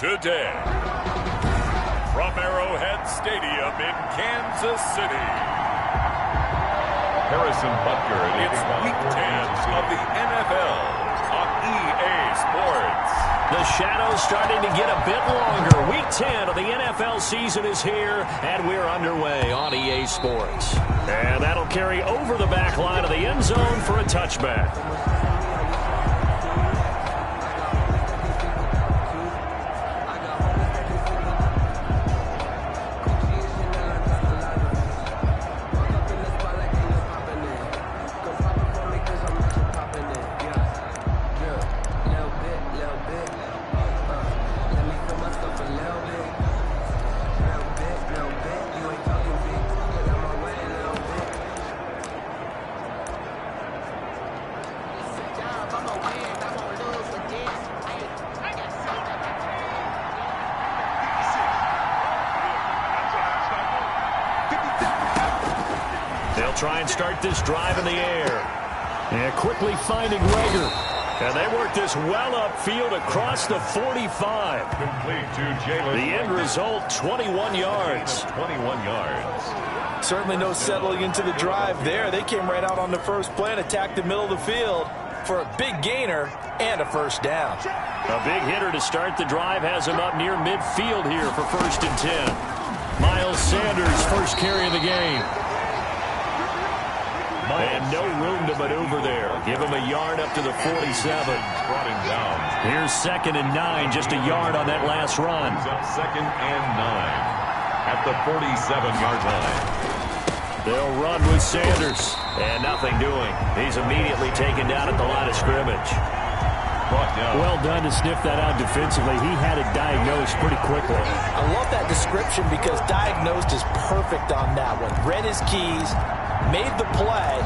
Today, from Arrowhead Stadium in Kansas City, Harrison Butker. It's Week 10 of the NFL on EA Sports. The shadow's starting to get a bit longer. Week 10 of the NFL season is here, and we're underway on EA Sports. And that'll carry over the back line of the end zone for a touchback. Try and start this drive in the air. And quickly finding Rager. And they work this well upfield across the 45. Complete to Jalen. The end result, 21 yards. 21 yards. Certainly no settling into the drive there. They came right out on the first play and attacked the middle of the field for a big gainer and a first down. A big hitter to start the drive has him up near midfield here for 1st and 10. Miles Sanders, first carry of the game. And no room to maneuver there. Give him a yard up to the 47. Brought him down. Here's 2nd and 9, just a yard on that last run. He's up 2nd and 9 at the 47-yard line. They'll run with Sanders. And nothing doing. He's immediately taken down at the line of scrimmage. Well done to sniff that out defensively. He had it diagnosed pretty quickly. I love that description because diagnosed is perfect on that one. Read his keys, made the play,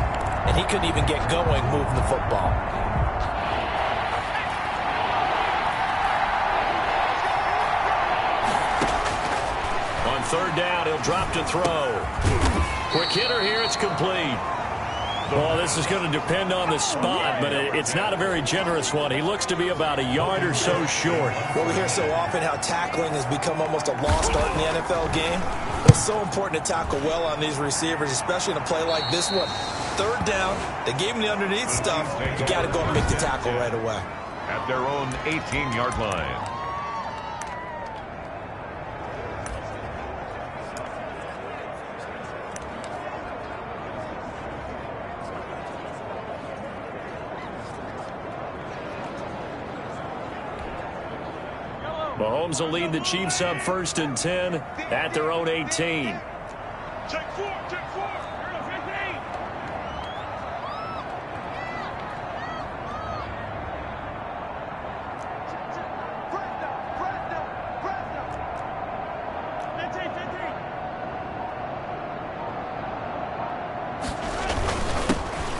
and he couldn't even get going moving the football. On 3rd down, he'll drop to throw. Quick hitter here, it's complete. Well, this is going to depend on the spot, but it's not a very generous one. He looks to be about a yard or so short. Well, we hear so often how tackling has become almost a lost art in the NFL game. It's so important to tackle well on these receivers, especially in a play like this one. 3rd down, they gave him the underneath stuff. You got to go and make the tackle right away. At their own 18-yard line. Mahomes will lead the Chiefs up 1st and 10 at their own 18. Check 4, check 4.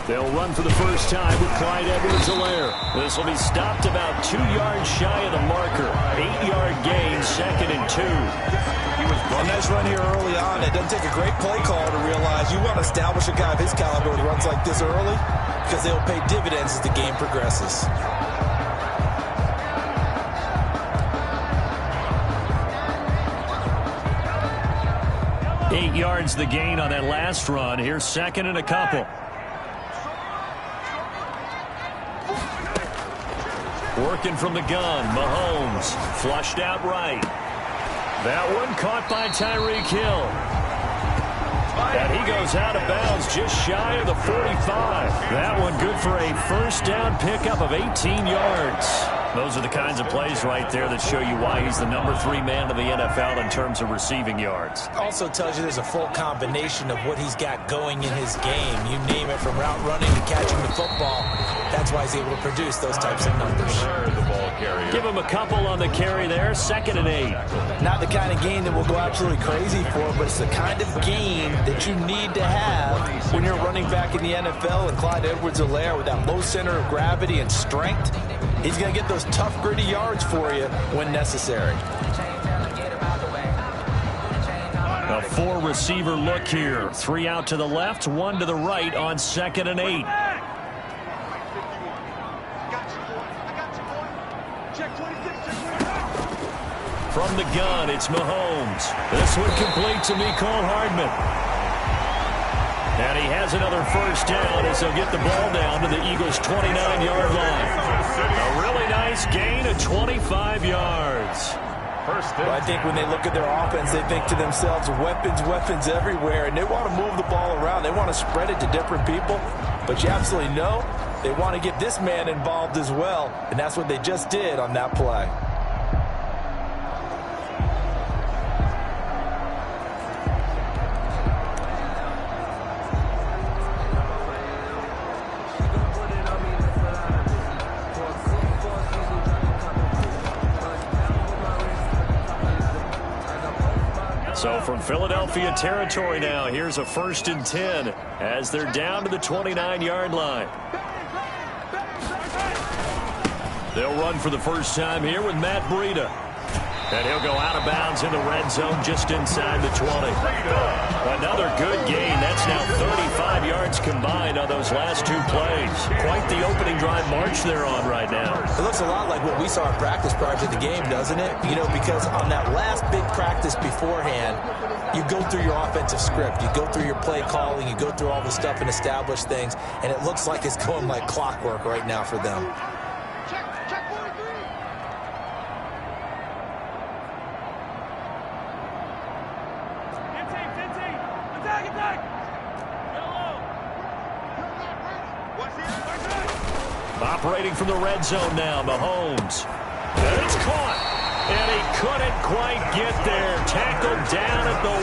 They'll run for the first time with Clyde Edwards-Helaire. This will be stopped about 2 yards shy of the marker. 8-yard gain, 2nd and 2. A nice run here early on. It doesn't take a great play caller to realize you want to establish a guy of his caliber with runs like this early because they'll pay dividends as the game progresses. Eight yards the gain on that last run. Here's 2nd and a couple. Working from the gun, Mahomes flushed out right. That one caught by Tyreek Hill. And he goes out of bounds just shy of the 45. That one good for a first down pickup of 18 yards. Those are the kinds of plays right there that show you why he's the #3 man of the NFL in terms of receiving yards. Also tells you there's a full combination of what he's got going in his game. You name it, from route running to catching the football. That's why he's able to produce those types of numbers. Give him a couple on the carry there, 2nd and 8. Not the kind of gain that we'll go absolutely crazy for, but it's the kind of gain that you need to have when you're running back in the NFL. And Clyde Edwards-Helaire, with that low center of gravity and strength, he's going to get those tough, gritty yards for you when necessary. A 4-receiver look here. 3 out to the left, 1 to the right on 2nd and 8. From the gun, it's Mahomes. This one complete to Mecole Hardman. And he has another first down as they'll get the ball down to the Eagles' 29-yard line. A really nice gain of 25 yards. Well, I think when they look at their offense, they think to themselves, weapons, weapons everywhere, and they want to move the ball around. They want to spread it to different people, but you absolutely know they want to get this man involved as well, and that's what they just did on that play. So from Philadelphia territory now, here's a 1st and 10 as they're down to the 29-yard line. They'll run for the first time here with Matt Breida. And he'll go out of bounds in the red zone just inside the 20. Another good gain. That's now 35 yards combined on those last 2 plays. Quite the opening drive march they're on right now. It looks a lot like what we saw in practice prior to the game, doesn't it? You know, because on that last big practice beforehand, you go through your offensive script. You go through your play calling. You go through all the stuff and establish things. And it looks like it's going like clockwork right now for them. Operating from the red zone now, Mahomes. And it's caught. And he couldn't quite get there. Tackled down at the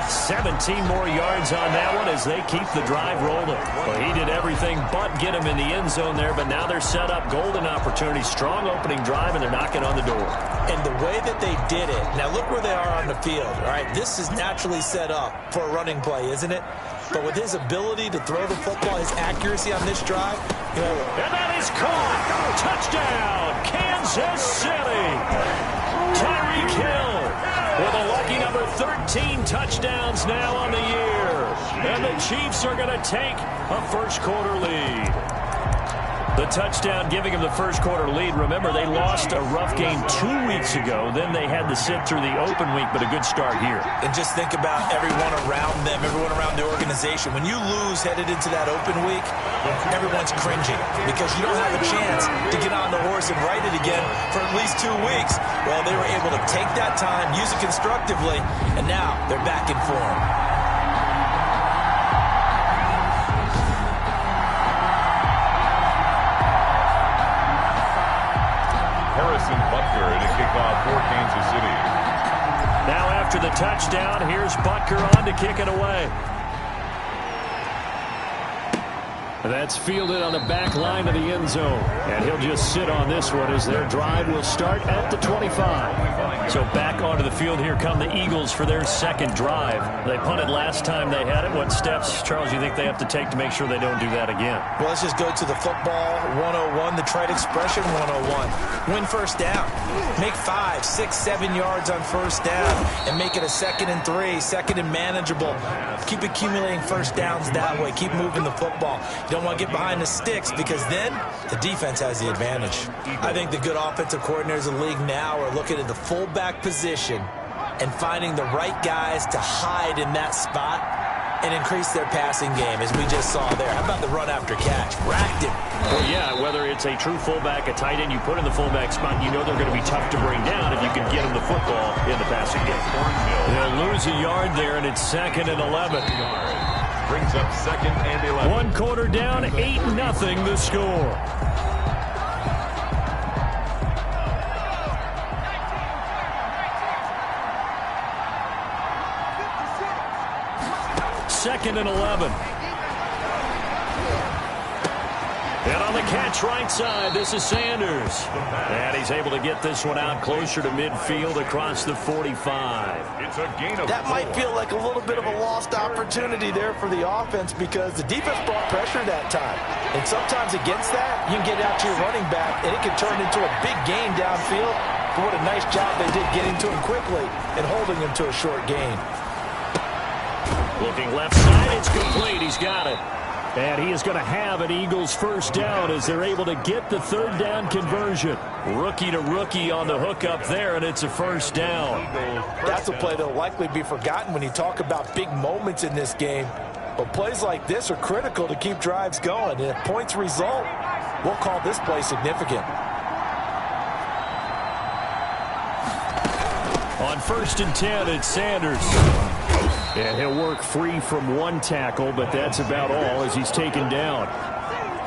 1. 17 more yards on that one as they keep the drive rolling. Well, he did everything but get him in the end zone there, but now they're set up. Golden opportunity, strong opening drive, and they're knocking on the door. And the way that they did it, now look where they are on the field. All right, this is naturally set up for a running play, isn't it? But with his ability to throw the football, his accuracy on this drive, you know. And that is caught. Touchdown, Kansas City. Tyreek Hill with a lucky number 13 touchdowns now on the year. And the Chiefs are going to take a first-quarter lead. The touchdown giving them the first-quarter lead. Remember, they lost a rough game 2 weeks ago. Then they had to sit through the open week, but a good start here. And just think about everyone around them, everyone around the organization. When you lose headed into that open week, everyone's cringing because you don't have a chance to get on the horse and ride it again for at least 2 weeks. Well, they were able to take that time, use it constructively, and now they're back in form. Butker to kick off for Kansas City. Now after the touchdown, here's Butker on to kick it away. That's fielded on the back line of the end zone. And he'll just sit on this one as their drive will start at the 25. So back onto the field, here come the Eagles for their second drive. They punted last time they had it. What steps, Charles, you think they have to take to make sure they don't do that again? Well, let's just go to the football 101, the trite expression 101. Win first down. Make 5, 6, 7 yards on first down and make it a 2nd and 3, 2nd and manageable. Keep accumulating first downs that way. Keep moving the football. You don't want to get behind the sticks because then the defense has the advantage. I think the good offensive coordinators in the league now are looking at the fullback position and finding the right guys to hide in that spot and increase their passing game, as we just saw there. How about the run after catch? Racked him. Well, yeah, whether it's a true fullback, a tight end you put in the fullback spot, you know they're going to be tough to bring down if you can get them the football in the passing game. They'll lose a yard there, and it's 2nd and 11. Brings up 2nd and 11. 1 quarter down, 8-0 the score. Second and 11. And on the catch right side, this is Sanders. And he's able to get this one out closer to midfield across the 45. It's a gain of That 4. might feel like a little bit of a lost opportunity there for the offense because the defense brought pressure that time. And sometimes against that, you can get out to your running back, and it can turn into a big gain downfield. But what a nice job they did getting to him quickly and holding him to a short gain. Looking left side, it's complete. He's got it. And he is going to have an Eagles first down as they're able to get the third down conversion. Rookie to rookie on the hook up there, and it's a first down. That's a play that will likely be forgotten when you talk about big moments in this game. But plays like this are critical to keep drives going. And if points result, we'll call this play significant. On 1st and 10, it's Sanders. And he'll work free from one tackle, but that's about all as he's taken down.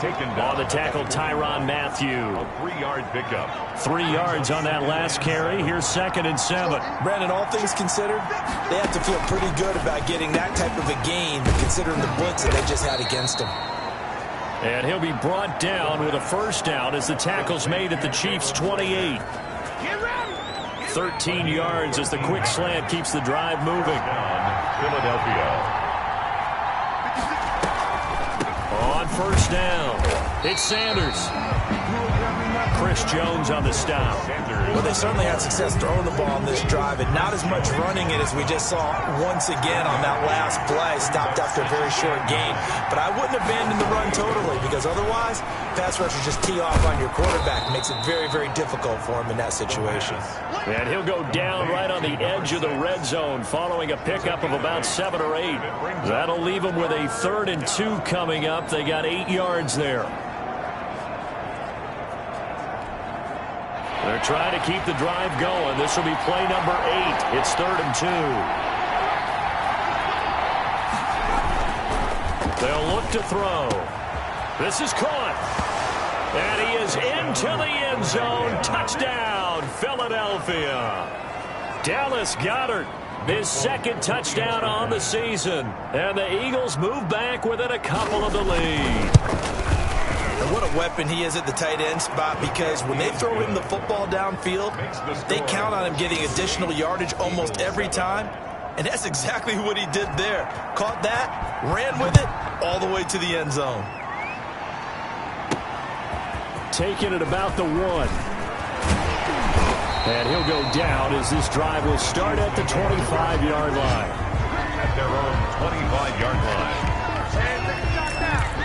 On the tackle, Tyrann Mathieu. A 3-yard pickup. 3 yards on that last carry. Here's 2nd and 7. Brandon, all things considered, they have to feel pretty good about getting that type of a gain, considering the blitz that they just had against him. And he'll be brought down with a first down as the tackle's made at the Chiefs' 28. 13 yards as the quick slant keeps the drive moving. Philadelphia. On 1st down, it's Sanders. Chris Jones on the stop. Well, they certainly had success throwing the ball on this drive, and not as much running it as we just saw once again on that last play. Stopped after a very short gain. But I wouldn't abandon the run totally, because otherwise, pass rushers just tee off on your quarterback. It makes it very, very difficult for him in that situation. And he'll go down right on the edge of the red zone following a pickup of about 7 or 8. That'll leave him with a 3rd and 2 coming up. They got 8 yards there. They're trying to keep the drive going. This will be play number 8. It's 3rd and 2. They'll look to throw. This is caught. And he is into the end zone. Touchdown, Philadelphia. Dallas Goedert, his 2nd touchdown on the season. And the Eagles move back within a couple of the lead. And what a weapon he is at the tight end spot, because when they throw him the football downfield, they count on him getting additional yardage almost every time. And that's exactly what he did there. Caught that, ran with it, all the way to the end zone. Taking it about the 1. And he'll go down as this drive will start at the 25-yard line. At their own 25-yard line.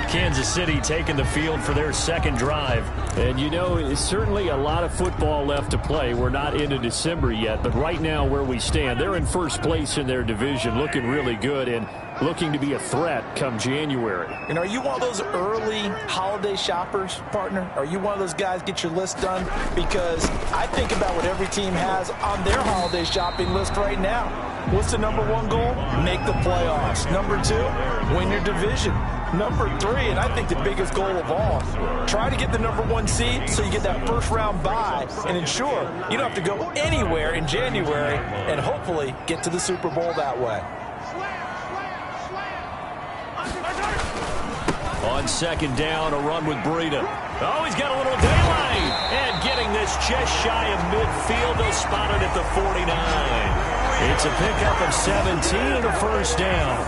Kansas City taking the field for their 2nd drive. And, you know, it's certainly a lot of football left to play. We're not into December yet, but right now where we stand, they're in 1st place in their division, looking really good and looking to be a threat come January. And are you one of those early holiday shoppers, partner? Are you one of those guys get your list done? Because I think about what every team has on their holiday shopping list right now. What's the number 1 goal? Make the playoffs. Number 2, win your division. Number 3, and I think the biggest goal of all, try to get the number 1 seed so you get that first-round bye and ensure you don't have to go anywhere in January and hopefully get to the Super Bowl that way. On 2nd down, a run with Breida. Oh, he's got a little daylight. And getting this just shy of midfield, they'll spot it at the 49. It's a pickup of 17 and a first down.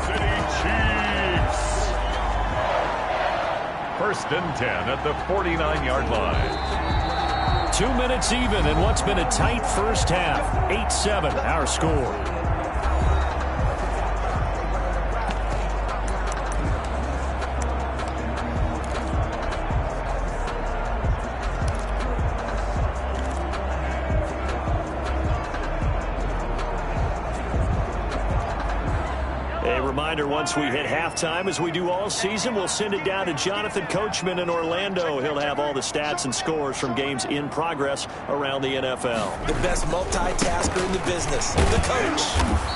Chiefs. 1st and 10 at the 49-yard line. 2 minutes even in what's been a tight first half. 8-7 our score. Once we hit halftime, as we do all season, we'll send it down to Jonathan Coachman in Orlando. He'll have all the stats and scores from games in progress around the NFL. The best multitasker in the business, the coach.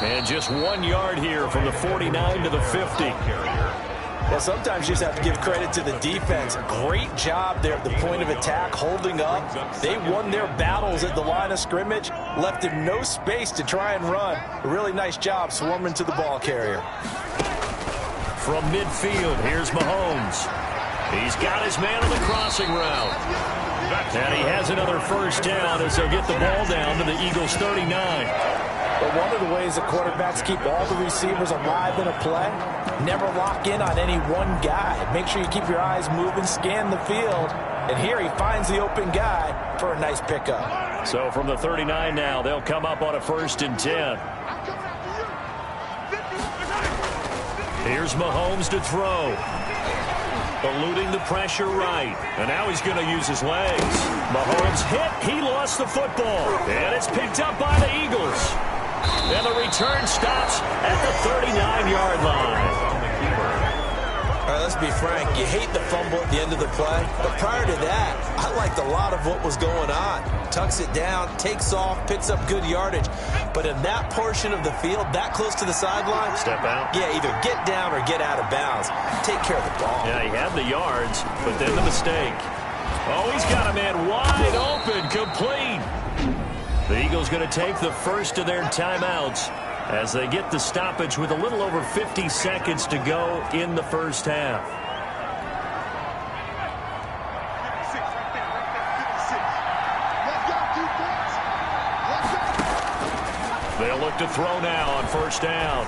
And just 1 yard here from the 49 to the 50. Well, sometimes you just have to give credit to the defense. Great job there at the point of attack, holding up. They won their battles at the line of scrimmage, left him no space to try and run. A really nice job swarming to the ball carrier. From midfield, here's Mahomes. He's got his man on the crossing route. And he has another first down as they'll get the ball down to the Eagles' 39. But one of the ways that quarterbacks keep all the receivers alive in a play, never lock in on any one guy. Make sure you keep your eyes moving, scan the field. And here he finds the open guy for a nice pickup. So from the 39 now, they'll come up on a 1st and 10. Here's Mahomes to throw. Eluding the pressure right. And now he's going to use his legs. Mahomes hit. He lost the football. And it's picked up by the Eagles. And the return stops at the 39-yard line. All right, let's be frank. You hate the fumble at the end of the play. But prior to that, I liked a lot of what was going on. Tucks it down, takes off, picks up good yardage. But in that portion of the field, that close to the sideline, step out. Yeah, either get down or get out of bounds. Take care of the ball. Yeah, he had the yards, but then the mistake. Oh, he's got a man wide open, complete. The Eagles going to take the first of their timeouts as they get the stoppage with a little over 50 seconds to go in the first half. They'll look to throw now on first down.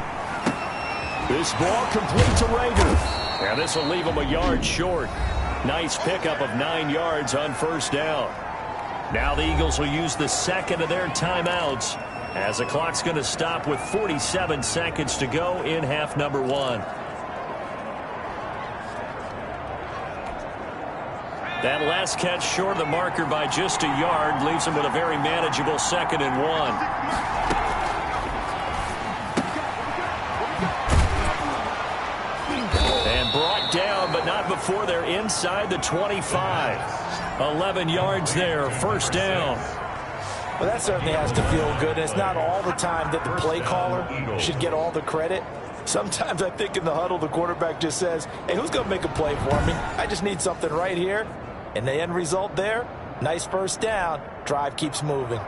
This ball complete to Rager. And this will leave him a yard short. Nice pickup of 9 yards on first down. Now the Eagles will use the second of their timeouts as the clock's going to stop with 47 seconds to go in half number 1. That last catch short of the marker by just a yard leaves him with a very manageable 2nd and 1. Brought down, but not before they're inside the 25. 11 yards there, first down. Well, that certainly has to feel good. It's not all the time that the play caller should get all the credit. Sometimes I think in the huddle, the quarterback just says, hey, who's going to make a play for me? I just need something right here. And the end result there, nice first down. Drive keeps moving.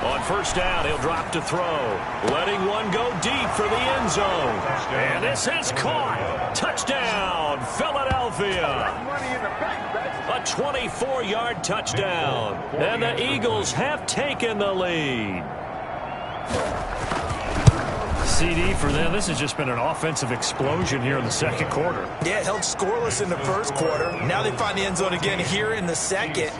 On first down, he'll drop to throw. Letting one go deep for the end zone. And this is caught. Touchdown, Philadelphia. A 24-yard touchdown. And the Eagles have taken the lead. CD for them. This has just been an offensive explosion here in the second quarter. Yeah, held scoreless in the first quarter. Now they find the end zone again here in the second.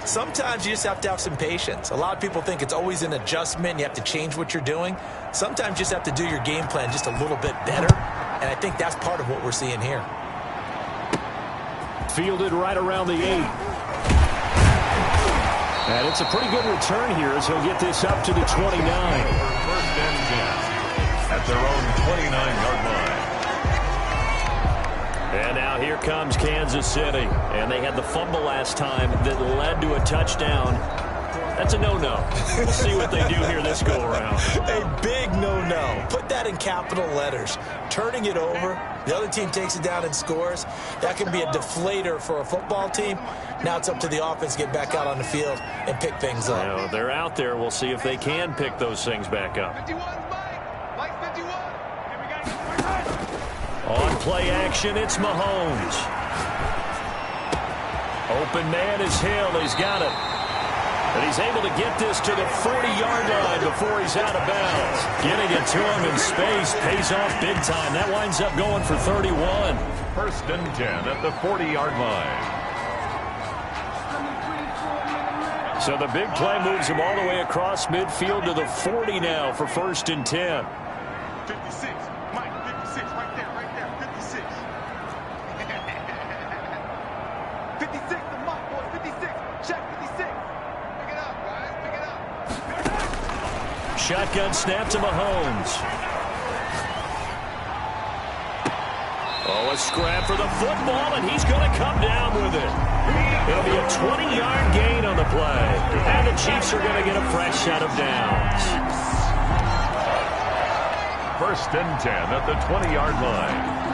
Sometimes you just have to have some patience. A lot of people think it's always an adjustment. You have to change what you're doing. Sometimes you just have to do your game plan just a little bit better. And I think that's part of what we're seeing here. Fielded right around the 8. And it's a pretty good return here as he'll get this up to the 29. First and 10. At their own 29-yard line. And now here comes Kansas City. And they had the fumble last time that led to a touchdown. That's a no-no. We'll see what they do here this go-around. A big no-no. Put that in capital letters. Turning it over, the other team takes it down and scores. That can be a deflator for a football team. Now it's up to the offense to get back out on the field and pick things up. Well, they're out there. We'll see if they can pick those things back up. On play action, it's Mahomes. Open man is Hill. He's got it. And he's able to get this to the 40-yard line before he's out of bounds. Getting it to him in space pays off big time. That winds up going for 31. First and 10 at the 40-yard line. So the big play moves him all the way across midfield to the 40 now for first and 10. 56. Mike, 56. Right there. 56. 56 to Mike, boys. 56. Check 56. Pick it up, guys. Pick it up. Shotgun snap to Mahomes. Oh, a scrap for the football, and he's going to come down with it. It'll be a 20-yard gain on the play. And the Chiefs are going to get a fresh set of downs. First and 10 at the 20-yard line.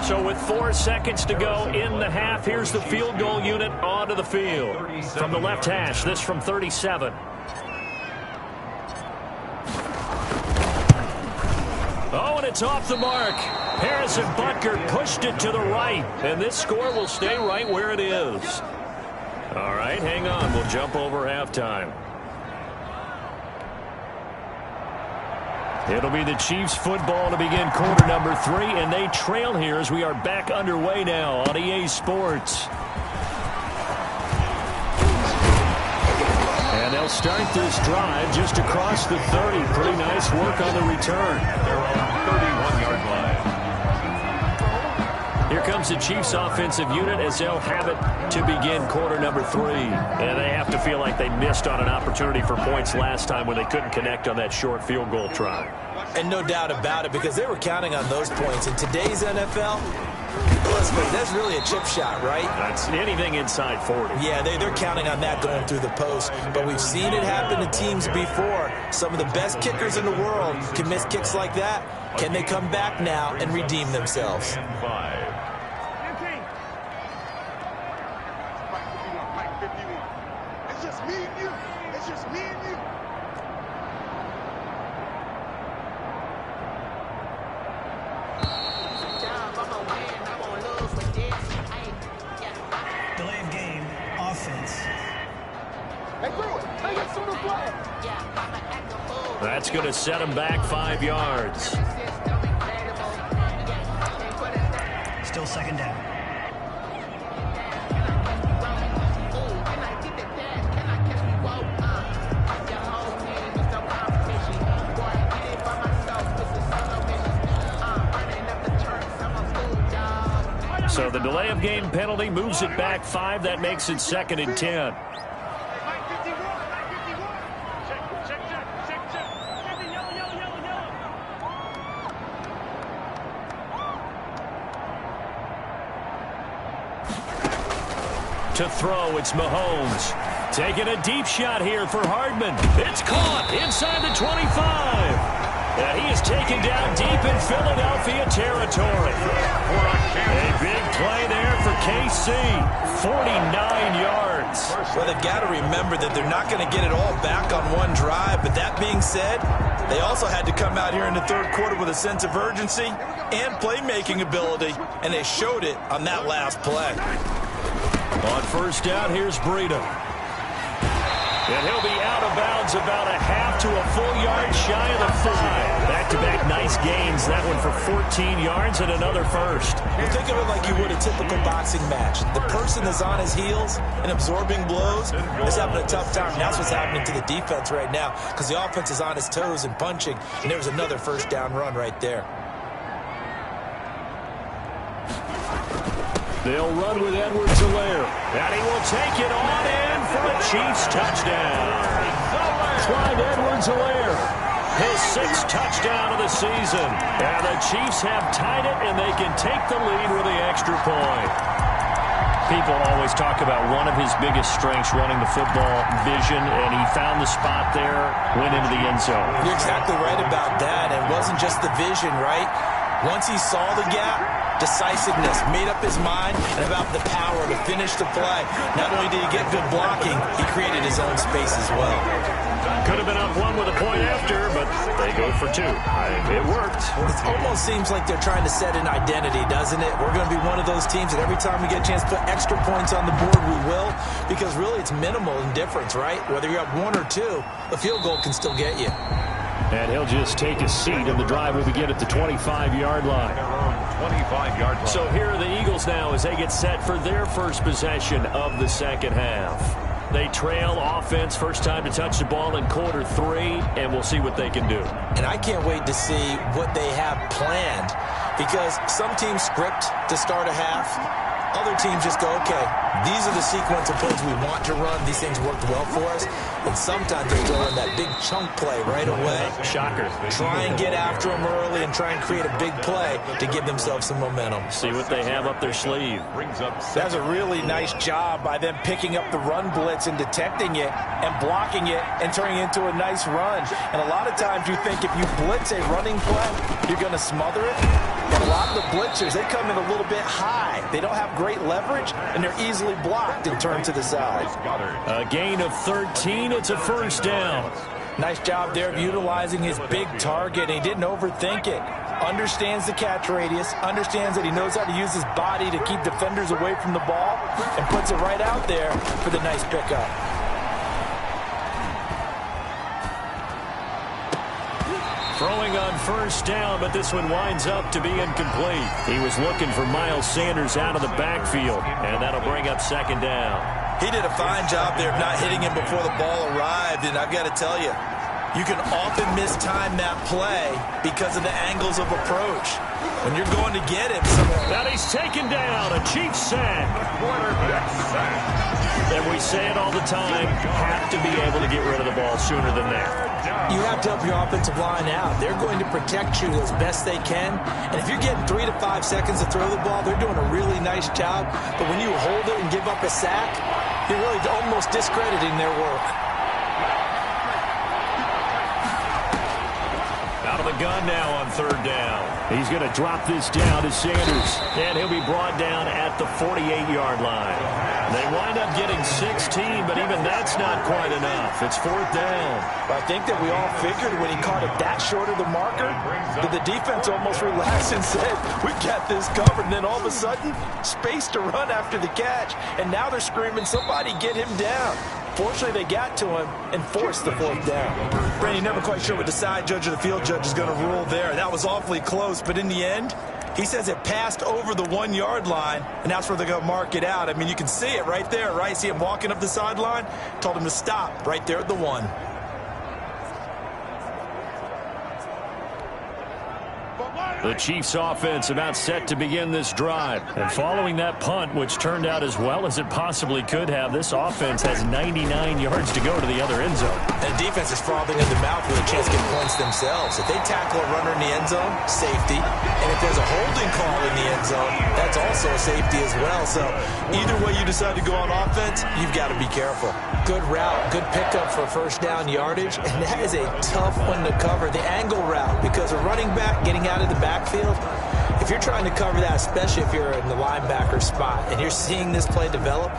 So with 4 seconds to go in the half, here's the field goal unit onto the field. From the left hash, this from 37. Oh, and it's off the mark. Harrison Butker pushed it to the right, and this score will stay right where it is. All right, hang on. We'll jump over halftime. It'll be the Chiefs football to begin quarter number 3, and they trail here as we are back underway now on EA Sports. And they'll start this drive just across the 30. Pretty nice work on the return. They're on 31-yard line. Here comes the Chiefs offensive unit as they'll have it to begin quarter number 3. And they have to feel like they missed on an opportunity for points last time when they couldn't connect on that short field goal try. And no doubt about it, because they were counting on those points. In today's NFL, that's really a chip shot, right? That's anything inside 40. Yeah, they're counting on that going through the post. But we've seen it happen to teams before. Some of the best kickers in the world can miss kicks like that. Can they come back now and redeem themselves? And 5. It's just me and you. It's just me and you. Delay of game, offense. Hey, throw it. Hey, get some of the play. That's going to set them back 5 yards. Still second down. So the delay of game penalty moves it back 5. That makes it 2nd and 10. To throw, it's Mahomes. Taking a deep shot here for Hardman. It's caught inside the 25. And he is taken down deep in Philadelphia territory. A big play there for KC. 49 yards. Well, they've got to remember that they're not going to get it all back on one drive. But that being said, they also had to come out here in the third quarter with a sense of urgency and playmaking ability. And they showed it on that last play. On first down, here's Breida. And he'll be out of bounds about a half to a full yard shy of the 5. Back-to-back nice gains. That one for 14 yards and another first. Well, think of it like you would a typical boxing match. The person is on his heels and absorbing blows is having a tough time. That's what's happening to the defense right now because the offense is on his toes and punching, and there's another first down run right there. They'll run with Edwards-Helaire. And he will take it on in for a Chiefs touchdown. Clyde Edwards-Helaire, his 6th touchdown of the season. And the Chiefs have tied it, and they can take the lead with the extra point. People always talk about one of his biggest strengths running the football, vision, and he found the spot there, went into the end zone. You're exactly right about that. It wasn't just the vision, right? Once he saw the gap, decisiveness, made up his mind, and about the power to finish the play. Not only did he get good blocking, he created his own space as well. Could have been up 1 with a point after, but they go for 2. It worked. It almost seems like they're trying to set an identity, doesn't it? We're going to be one of those teams that every time we get a chance to put extra points on the board, we will, because really it's minimal in difference, right? Whether you're up 1 or 2, a field goal can still get you. And he'll just take a seat, and the drive will begin at the 25-yard line. 25-yard line. So here are the Eagles now as they get set for their first possession of the second half. They trail offense, first time to touch the ball in quarter 3, and we'll see what they can do. And I can't wait to see what they have planned, because some teams script to start a half. Other teams just go, okay, these are the sequence of plays we want to run. These things worked well for us. And sometimes they throw in that big chunk play right away. Shocker. Try and get after them early and try and create a big play to give themselves some momentum. See what they have up their sleeve. That's a really nice job by them picking up the run blitz and detecting it and blocking it and turning it into a nice run. And a lot of times you think if you blitz a running play, you're going to smother it. But a lot of the blitzers, they come in a little bit high. They don't have great leverage, and they're easily blocked and turned to the side. A gain of 13. It's a first down. Nice job there of utilizing his big target. He didn't overthink it. Understands the catch radius, understands that he knows how to use his body to keep defenders away from the ball, and puts it right out there for the nice pickup. Throwing on first down, but this one winds up to be incomplete. He was looking for Miles Sanders out of the backfield, and that'll bring up second down. He did a fine job there of not hitting him before the ball arrived, and I've got to tell you, you can often mistime that play because of the angles of approach. When you're going to get him, now he's taken down, a Chiefs sack. And we say it all the time, have to be able to get rid of the ball sooner than that. You have to help your offensive line out. They're going to protect you as best they can. And if you're getting 3 to 5 seconds to throw the ball, they're doing a really nice job. But when you hold it and give up a sack, you're really almost discrediting their work. Out of the gun now on third down. He's going to drop this down to Sanders. And he'll be brought down at the 48-yard line. They wind up getting 16, but even that's not quite enough. It's fourth down. I think that we all figured when he caught it that short of the marker, that the defense almost relaxed and said, we got this covered. And then all of a sudden, space to run after the catch. And now they're screaming, somebody get him down. Fortunately, they got to him and forced the fourth down. Brandy, never quite sure what the side judge or the field judge is going to rule there. That was awfully close, but in the end, he says it passed over the 1-yard line, and that's where they're going to mark it out. I mean, you can see it right there, right? See him walking up the sideline? Told him to stop right there at the 1. The Chiefs offense about set to begin this drive. And following that punt, which turned out as well as it possibly could have, this offense has 99 yards to go to the other end zone. And the defense is frothing at the mouth with a chance to get points themselves. If they tackle a runner in the end zone, safety. And if there's a holding call in the end zone, that's also a safety as well. So either way you decide to go on offense, you've got to be careful. Good route, good pickup for first down yardage. And that is a tough one to cover, the angle route, because a running back getting out of the backfield, if you're trying to cover that, especially if you're in the linebacker spot and you're seeing this play develop,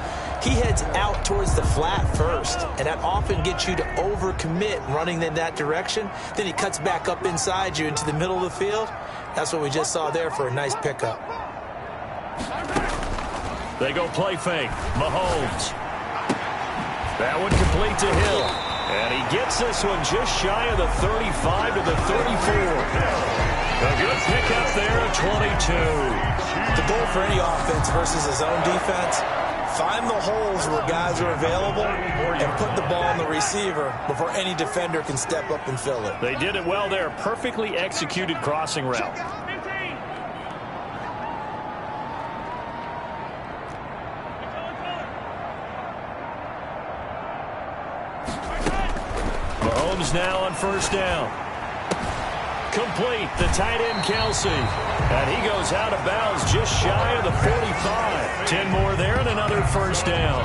he heads out towards the flat first, and that often gets you to overcommit running in that direction. Then he cuts back up inside you into the middle of the field. That's what we just saw there for a nice pickup. They go play fake. Mahomes. That one complete to Hill. And he gets this one just shy of the 35 to the 34. A good pickup there at 22. The goal for any offense versus his own defense, find the holes where guys are available and put the ball on the receiver before any defender can step up and fill it. They did it well there. Perfectly executed crossing route. Mahomes now on first down. Complete, the tight end Kelsey. And he goes out of bounds just shy of the 45. 10 more there and another first down.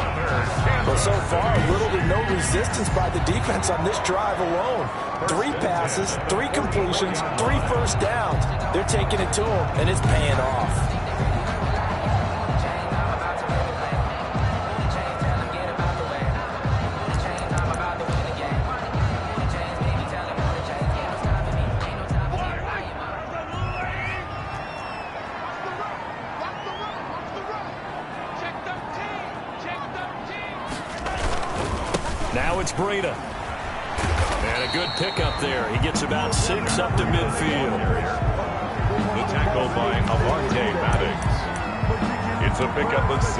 Well, so far, little to no resistance by the defense on this drive alone. 3 passes, 3 completions, 3 first downs. They're taking it to him, and it's paying off. Now it's Breida. And a good pickup there. He gets about 6 up to midfield. The tackle by Avante Maddox. It's a pickup of 6.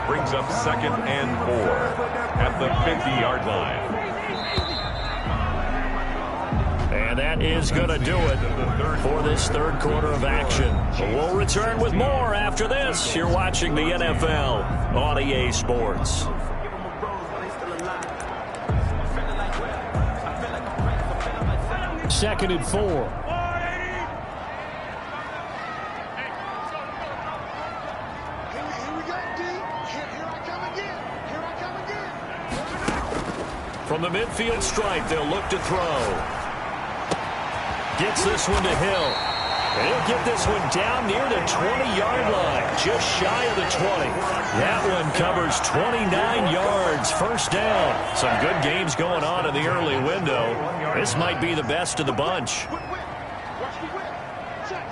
Brings up 2nd and 4 at the 50-yard line. And that is going to do it for this third quarter of action. We'll return with more after this. You're watching the NFL on EA Sports. 2nd and 4. Here we go, D. Here I come again. Here I come again. From the midfield stripe, they'll look to throw. Gets this one to Hill. And he'll get this one down near the 20-yard line, just shy of the 20. That one covers 29 yards, first down. Some good games going on in the early window. This might be the best of the bunch. Watch the whip. Check.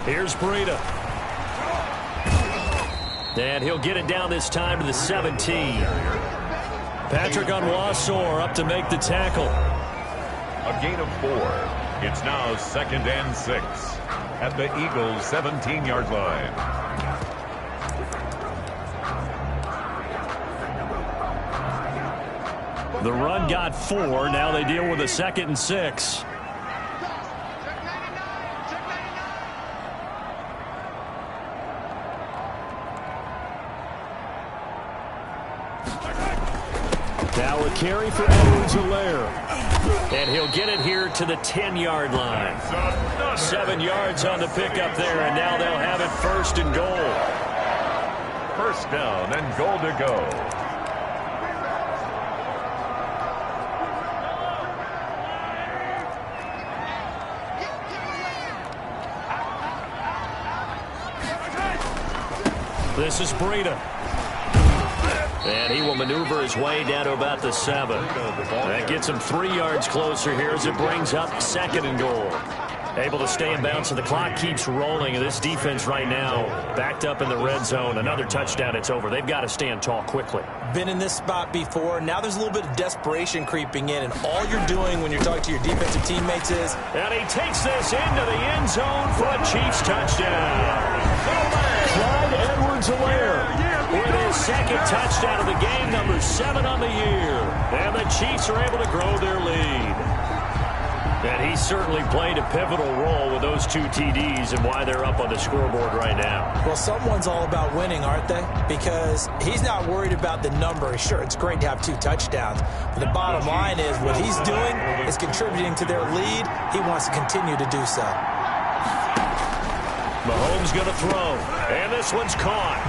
Here's Breida. And he'll get it down this time to the 17. Patrick Onwuasor up to make the tackle. A gain of 4. It's now 2nd and 6 at the Eagles' 17-yard line. The run got 4. Now they deal with a 2nd and 6. Now a carry for Edwards-Helaire. And he'll get it here to the 10-yard line. 7 yards on the pickup there, and now they'll have it 1st and goal. 1st down and goal to go. This is Breida. And he will maneuver his way down to about the 7. That gets him 3 yards closer here as it brings up 2nd and goal. Able to stay in bounds, so the clock keeps rolling. And this defense right now backed up in the red zone. Another touchdown, it's over. They've got to stand tall quickly. Been in this spot before. Now there's a little bit of desperation creeping in. And all you're doing when you're talking to your defensive teammates is... And he takes this into the end zone for a Chiefs touchdown. Clyde Edwards-Helaire with his 2nd touchdown of the game, number 7 on the year. And the Chiefs are able to grow their lead. And he certainly played a pivotal role with those 2 TDs and why they're up on the scoreboard right now. Well, someone's all about winning, aren't they? Because he's not worried about the number. Sure, it's great to have 2 touchdowns. But the bottom line is what he's doing is contributing to their lead. He wants to continue to do so. Mahomes going to throw. And this one's caught.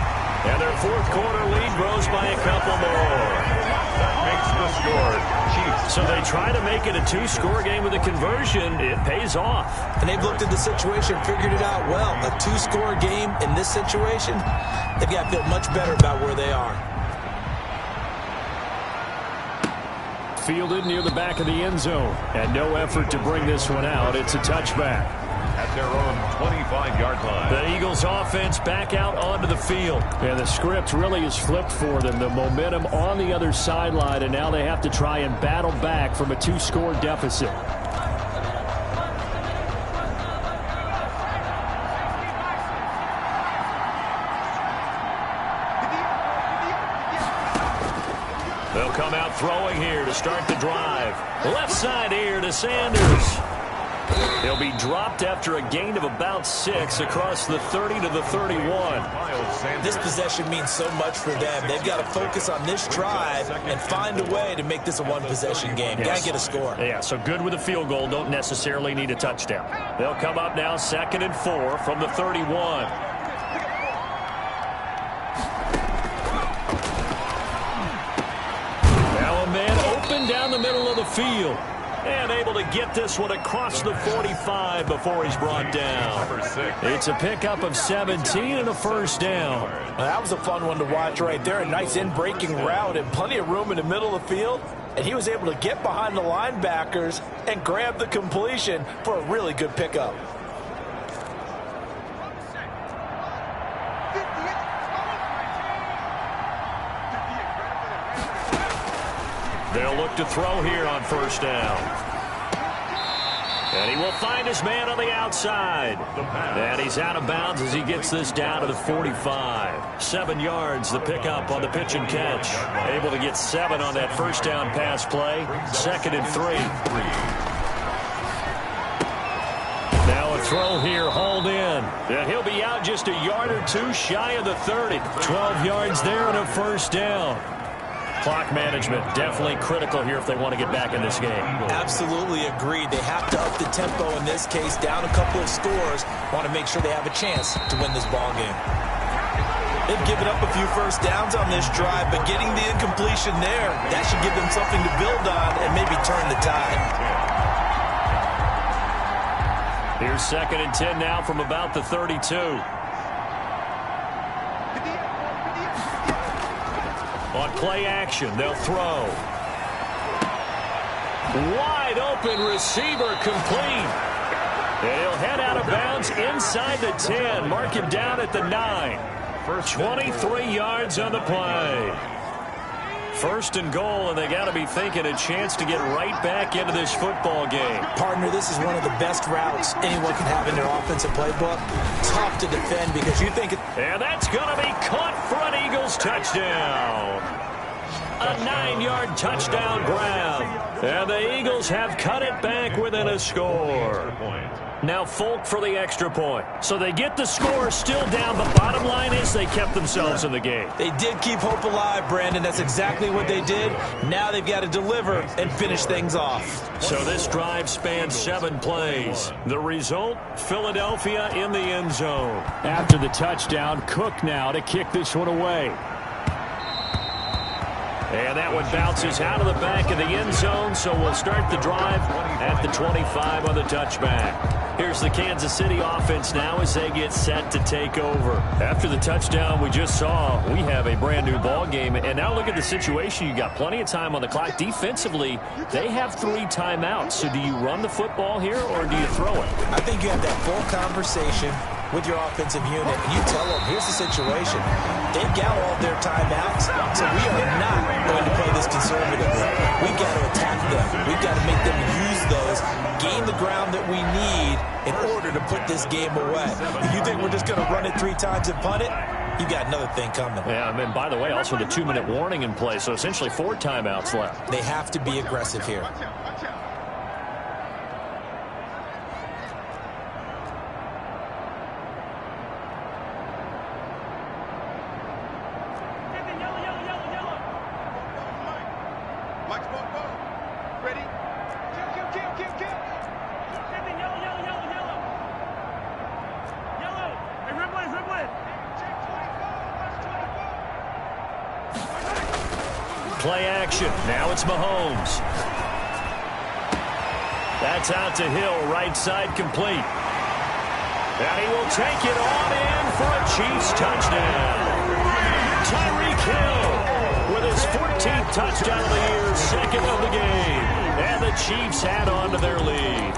And their 4th quarter lead grows by a couple more. That makes the score Chiefs. So they try to make it a 2-score game with a conversion. It pays off. And they've looked at the situation, figured it out well. A 2-score game in this situation, they've got to feel much better about where they are. Fielded near the back of the end zone. And no effort to bring this one out. It's a touchback. At their own 25-yard line. The Eagles offense back out onto the field. And the script really is flipped for them. The momentum on the other sideline, and now they have to try and battle back from a 2-score deficit. They'll come out throwing here to start the drive. Left side here to Sanders. He'll be dropped after a gain of about 6 across the 30 to the 31. This possession means so much for them. They've got to focus on this drive and find a way to make this a 1-possession game. Yes. Got to get a score. Yeah, so good with a field goal. Don't necessarily need a touchdown. They'll come up now 2nd and 4 from the 31. Now a man open down the middle of the field. And able to get this one across the 45 before he's brought down. It's a pickup of 17 and a 1st down. Well, that was a fun one to watch right there. A nice in-breaking route and plenty of room in the middle of the field. And he was able to get behind the linebackers and grab the completion for a really good pickup. They'll look to throw here on 1st down. And he will find his man on the outside. And he's out of bounds as he gets this down to the 45. 7 yards, the pickup on the pitch and catch. Able to get 7 on that 1st down pass play. 2nd and 3. Now a throw here, hauled in. And he'll be out just a yard or 2 shy of the 30. 12 yards there and a 1st down. Clock management definitely critical here if they want to get back in this game. Absolutely agreed. They have to up the tempo in this case, down a couple of scores. Want to make sure they have a chance to win this ball game. They've given up a few 1st downs on this drive, but getting the incompletion there, that should give them something to build on and maybe turn the tide. Here's 2nd and 10 now from about the 32. On play action, they'll throw. Wide open receiver complete. And he'll head out of bounds inside the 10. Mark him down at the 9. 23 yards on the play. First and goal, and they got to be thinking a chance to get right back into this football game. Partner, this is one of the best routes anyone can have in their offensive playbook. Tough to defend because you think... And that's going to be caught for an Eagles touchdown. A 9-yard touchdown grab. And the Eagles have cut it back within a score. Now Folk for the extra point. So they get the score still down, but bottom line is they kept themselves in the game. They did keep hope alive, Brandon. That's exactly what they did. Now they've got to deliver and finish things off. So this drive spans 7 plays. The result, Philadelphia in the end zone. After the touchdown, Cook now to kick this one away. And that one bounces out of the back of the end zone, so we'll start the drive at the 25 on the touchback. Here's the Kansas City offense now as they get set to take over. After the touchdown we just saw, we have a brand new ball game. And now look at the situation. You got plenty of time on the clock. Defensively, they have 3 timeouts. So do you run the football here or do you throw it? I think you have that full conversation with your offensive unit, and you tell them, here's the situation. They've got all their timeouts, so we are not going to play this conservatively. We've got to attack them. We've got to make them use those, gain the ground that we need in order to put this game away. If you think we're just going to run it 3 times and punt it, you got another thing coming. Yeah, and by the way, also the 2-minute warning in play, so essentially 4 timeouts left. They have to be aggressive here. Play action. Now it's Mahomes. That's out to Hill, right side complete. And he will take it on in for a Chiefs touchdown. Tyreek Hill with his 14th touchdown of the year, second of the game. And the Chiefs add on to their lead.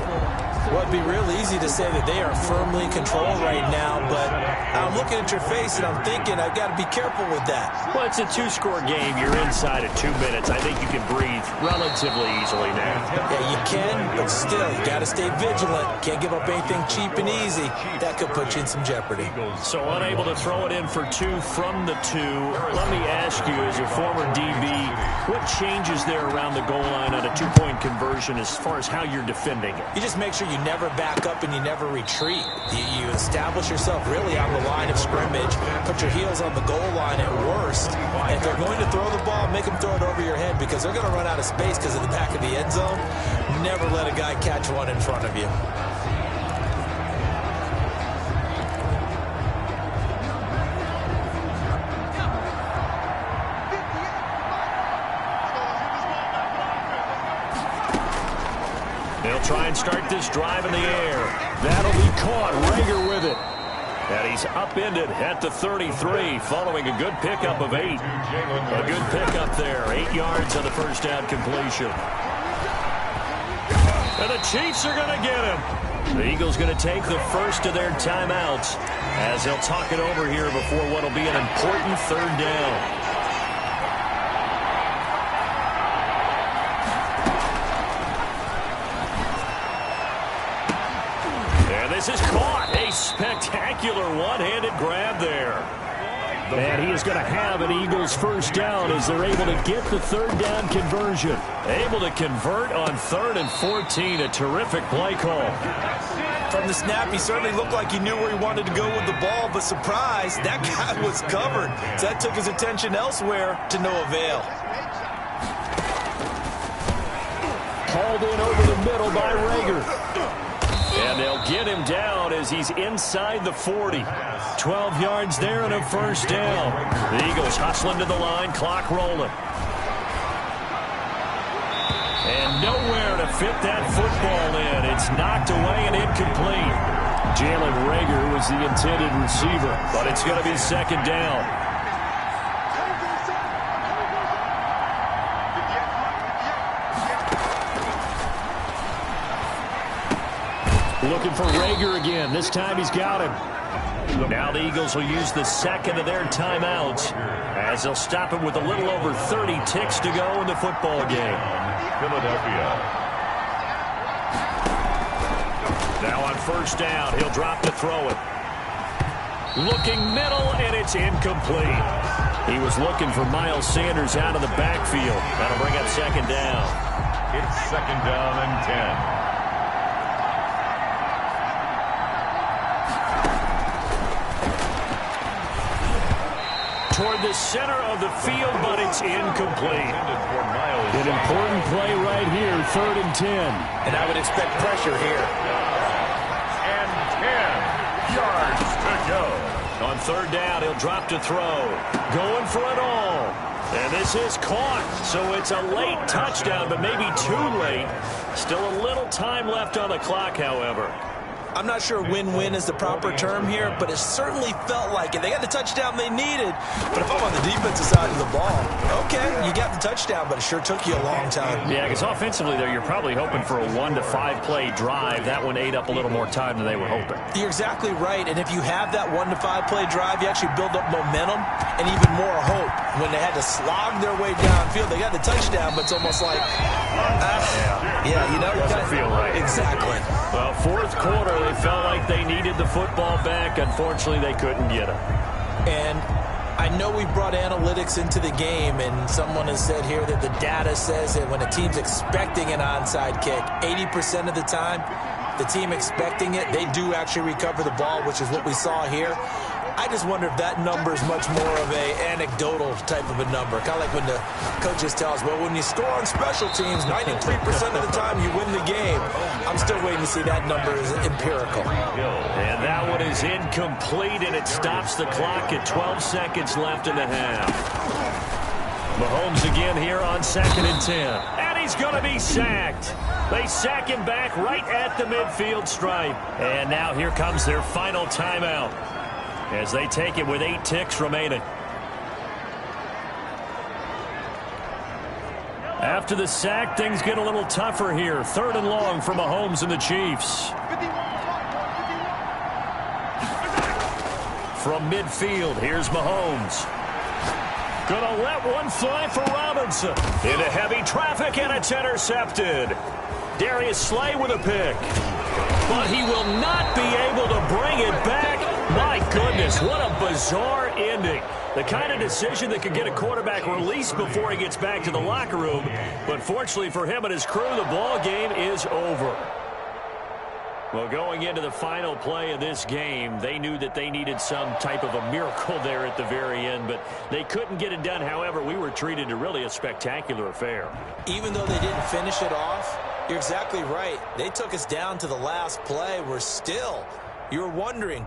Well, it'd be real easy to say that they are firmly in control right now, but I'm looking at your face and I'm thinking I've got to be careful with that. Well, it's a 2-score game. You're inside of 2 minutes. I think you can breathe relatively easily now. Yeah, you can, but still, you got to stay vigilant. Can't give up anything cheap and easy. That could put you in some jeopardy. So unable to throw it in for 2 from the 2. Let me ask you, as a former DB, what changes there around the goal line on a 2-point conversion as far as how you're defending it? You just make sure you never back up and you never retreat. You establish yourself really on the line of scrimmage, put your heels on the goal line at worst. And if they're going to throw the ball, make them throw it over your head because they're going to run out of space because of the back of the end zone. Never let a guy catch one in front of you. They'll try and start this drive in the air. That'll be caught. Rager with it. And he's upended at the 33 following a good pickup of 8. A good pickup there. 8 yards on the first down completion. And the Chiefs are going to get him. The Eagles going to take the first of their timeouts as they'll talk it over here before what will be an important 3rd down. This is caught. A spectacular one-handed grab there. And he is going to have an Eagles first down as they're able to get the 3rd down conversion. Able to convert on 3rd and 14. A terrific play call. From the snap, he certainly looked like he knew where he wanted to go with the ball, but surprise, that guy was covered. So that took his attention elsewhere to no avail. Hauled in over the middle by Rager. And they'll get him down as he's inside the 40. 12 yards there and a first down. The Eagles hustling to the line, clock rolling. And nowhere to fit that football in. It's knocked away and incomplete. Jalen Rager was the intended receiver, but it's going to be 2nd down. Looking for Rager again. This time he's got him. Now the Eagles will use the second of their timeouts as they'll stop it with a little over 30 ticks to go in the football game. Philadelphia. Now on first down, he'll drop to throw it. Looking middle, and it's incomplete. He was looking for Miles Sanders out of the backfield. That'll bring up second down. It's second down and 10. Toward the center of the field, but it's incomplete. An important play right here, 3rd and 10. And I would expect pressure here. And 10 yards to go. On third down, he'll drop to throw. Going for it all. And this is caught. So it's a late touchdown, but maybe too late. Still a little time left on the clock, however. I'm not sure win-win is the proper term here, but it certainly felt like it. They got the touchdown they needed, but if I'm on the defensive side of the ball, okay, you got the touchdown, but it sure took you a long time. Yeah, because offensively there, you're probably hoping for a 1 to 5 play drive. That one ate up a little more time than they were hoping. You're exactly right, and if you have that 1 to 5 play drive, you actually build up momentum and even more hope. When they had to slog their way downfield, they got the touchdown, but it's almost like, you know, doesn't feel right. Exactly. Well, fourth quarter, they felt like they needed the football back. Unfortunately, they couldn't get it. And I know we brought analytics into the game, and someone has said here that the data says that when a team's expecting an onside kick, 80% of the time, the team expecting it, they do actually recover the ball, which is what we saw here. I just wonder if that number is much more of a anecdotal type of a number. Kind of like when the coaches tell us, well, when you score on special teams, 93% of the time you win the game. I'm still waiting to see that number is empirical. And that one is incomplete, and it stops the clock at 12 seconds left in the half. Mahomes again here on 2nd and 10. And he's going to be sacked. They sack him back right at the midfield stripe. And now here comes their final timeout, as they take it with 8 ticks remaining. After the sack, things get a little tougher here. 3rd and long for Mahomes and the Chiefs. From midfield, here's Mahomes. Gonna let one fly for Robinson. Into heavy traffic, and it's intercepted. Darius Slay with a pick. But he will not be able to bring it back. My goodness, what a bizarre ending. The kind of decision that could get a quarterback released before he gets back to the locker room. But fortunately for him and his crew, the ball game is over. Well, going into the final play of this game, they knew that they needed some type of a miracle there at the very end, but they couldn't get it done. However, we were treated to really a spectacular affair. Even though they didn't finish it off, you're exactly right. They took us down to the last play. We're still, you're wondering,